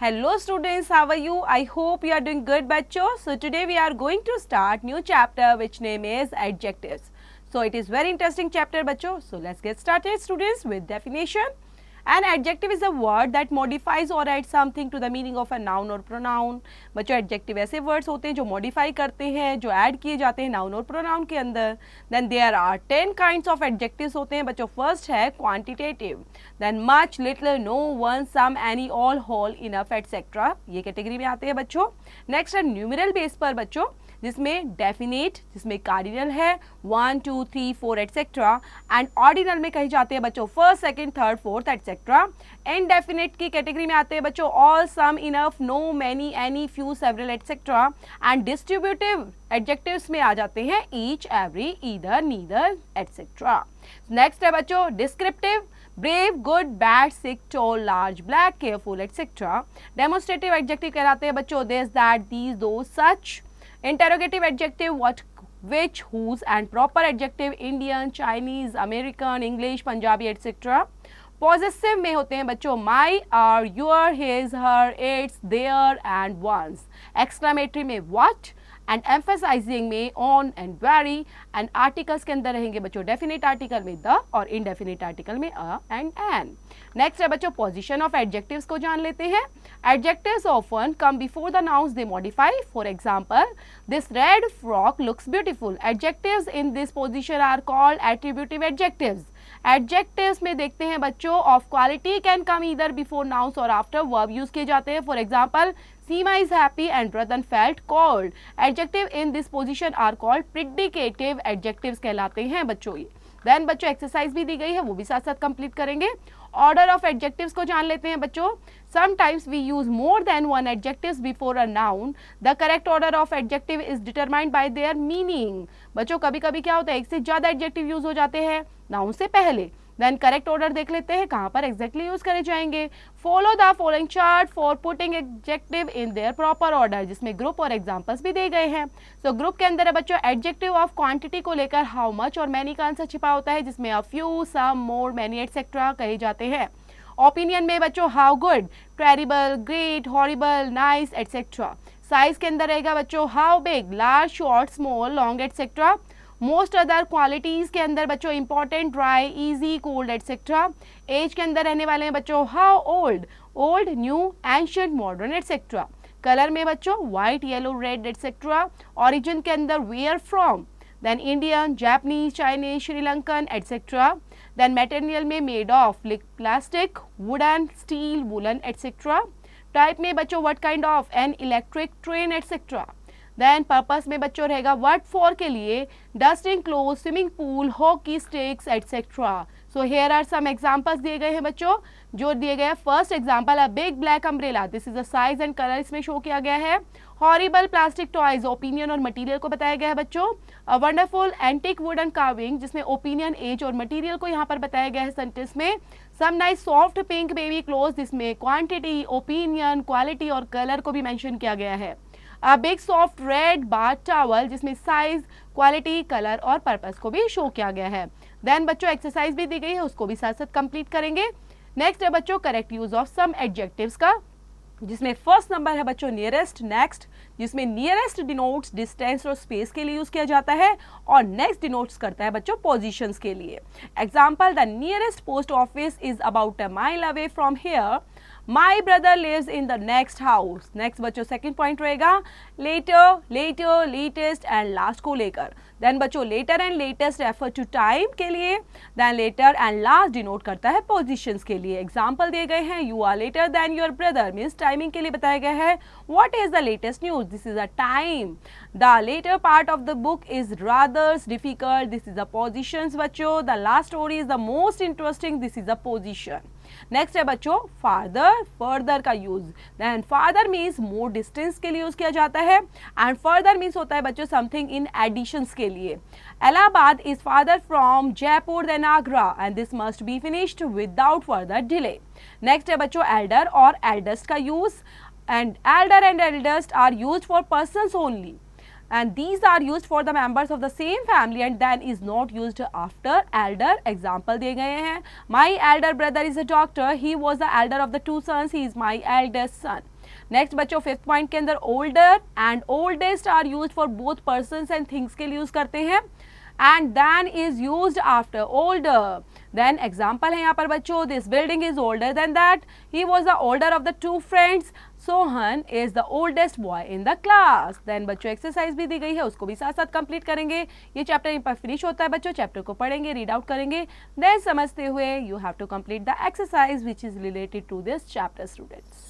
Hello students, how are you? I hope you are doing good bachcho. So today we are going to start new chapter which name is adjectives. So it is very interesting chapter bachcho. So let's get started students with definition. An adjective is a word that modifies or adds something to the meaning of a noun or pronoun. बच्चों adjective ऐसे words होते हैं जो modify करते हैं, जो add किए जाते हैं noun और pronoun के अंदर. Then there are 10 kinds of adjectives होते हैं बच्चों. First है quantitative, then much, little, no, one, some, any, all, whole, enough, etc. ये category में आते हैं बच्चों. Next है numeral base पर बच्चों, जिसमें डेफिनेट, जिसमें कार्डिनल है 1, 2, 3, 4 एटसेट्रा, एंड ऑर्डिनल में कही जाते हैं बच्चों first, second, third, fourth etcetera. Indefinite की कैटेगरी में आते हैं बच्चों all, some, enough, no, many, any, few, several etcetera. And distributive adjectives में आ जाते हैं each, every, either, neither etcetera. Next है बच्चों descriptive, brave, good, bad, sick, tall, large, black, careful etcetera. Demonstrative adjective कहलाते हैं बच्चों दिस, दैट, दीज, दो, सच. Interrogative adjective what, which, whose, and proper adjective Indian, Chinese, American, English, Punjabi, etc. Possessive में होते हैं बच्चों my, our, your, his, her, its, their, and one's. Exclamatory में what, and emphasizing में on and very, and articles के अंदर रहेंगे बच्चों definite article में the और indefinite article में a and an. नेक्स्ट है बच्चों पोजीशन ऑफ एडजेक्टिव्स को जान लेते हैं. Adjectives often come before the nouns they modify. For example this red frock looks beautiful. Adjectives in this position are called attributive adjectives. Adjectives में देखते हैं बच्चों of quality can come either before nouns और after verb use किए जाते हैं. For example Seema is happy and Ratan felt cold. Adjective in this position are called प्रिडिकेटिव adjectives कहलाते हैं बच्चों. देन बच्चों एक्सरसाइज भी दी गई है, वो भी साथ साथ कंप्लीट करेंगे. ऑर्डर ऑफ एडजेक्टिव्स को जान लेते हैं बच्चों. Sometimes we use more than one adjectives before a noun. The correct order of adjective is determined by their meaning. बच्चों कभी कभी क्या होता है एक से ज्यादा एडजेक्टिव यूज हो जाते हैं नाउन से पहले. देन करेक्ट ऑर्डर देख लेते हैं कहाँ पर एग्जैक्टली यूज करे जाएंगे. Follow the following chart for putting adjective in their proper order, जिसमें ग्रुप और एग्जांपल्स भी दिए गए हैं. सो ग्रुप के अंदर है बच्चों एडजेक्टिव ऑफ क्वांटिटी को लेकर हाउ मच और मैनी का आंसर छिपा होता है, जिसमें a few, some, more, many etcetera कहे जाते हैं. ओपिनियन में बच्चों how good, terrible, great, horrible, nice etcetera. Size के अंदर रहेगा बच्चों how big, large, short, small, long etcetera. Most other qualities के अंदर बच्चों important, dry, easy, cold etcetera. Age के अंदर रहने वाले हैं बच्चों how old, old, new, ancient, modern etcetera. Colour में बच्चों white, yellow, red etcetera. Origin के अंदर where from, then Indian, Japanese, Chinese, Sri Lankan etcetera. Then material में made of, plastic, wooden, steel, woollen etcetera. Type में बच्चों what kind of, an electric, train etcetera. Then purpose में बच्चों रहेगा what for के लिए, dusting cloth, swimming pool, hockey sticks etcetera. So here are some examples दिए गए हैं बच्चों जो दिए गए हैं. First example a big black umbrella, this is the size and colour इसमें शो किया गया है. हॉरिबल प्लास्टिक टॉयज, ओपिनियन और मटेरियल को बताया गया है बच्चों. A wonderful antique wooden carving, जिसमें ओपिनियन, एज और मटेरियल को यहाँ पर बताया गया है सेंटेंस में. Some nice soft pink baby cloth, जिसमें क्वांटिटी, ओपिनियन, क्वालिटी और कलर को भी मेंशन किया गया है. A big soft red bath towel, जिसमें साइज, क्वालिटी, कलर और पर्पस को भी शो किया गया है. देन बच्चों एक्सरसाइज भी दी गई है, उसको भी साथ साथ कंप्लीट करेंगे. नेक्स्ट है बच्चों correct use of some adjectives का, जिसमें फर्स्ट नंबर है बच्चों नियरेस्ट. नेक्स्ट जिसमें नियरेस्ट डिनोट्स डिस्टेंस और स्पेस के लिए यूज किया जाता है, और नेक्स्ट डिनोट्स करता है बच्चों पोजीशंस के लिए. Example the nearest post office is about a mile away from here. My brother lives in the next house. Next बच्चों सेकंड पॉइंट रहेगा later, later, latest and last को लेकर. देन बच्चों later and latest refer to time के लिए. Then later and last denote करता है positions के लिए. एग्जांपल दिए गए हैं you are later than your brother means timing के लिए बताया गया है. What is the latest news, this is a time. The latter part of the book is rather difficult, this is a positions बच्चों. The last story is the most interesting, this is a position. Next है बच्चों father, further का use. Then father means more distance के लिए use किया जाता है, and further means होता है बच्चों समथिंग इन एडिशंस के लिए. Allahabad is farther from Jaipur than Agra, and this must be finished without further delay. Next है बच्चों एल्डर और एल्डेस्ट का use, and elder and eldest are used for persons only, and these are used for the members of the same family and then is not used after elder. Example दिए गए हैं my elder brother is a doctor, he was the elder of the two sons, he is my eldest son. Next बच्चों fifth point के अंदर older and oldest are use for both persons and things के लिए use करते हैं, and than is used after older. Then example है यहाँ पर बच्चों, this building is older than that, he was the older of the two friends, Sohan is the oldest boy in the class. Then बच्चों exercise भी दी गई है, उसको भी साथ साथ कंप्लीट करेंगे। ये चैप्टर यहीं पर फिनिश होता है बच्चों, चैप्टर को पढ़ेंगे, रीड आउट करेंगे, देन समझते हुए you have to complete the exercise which is related to this chapter students.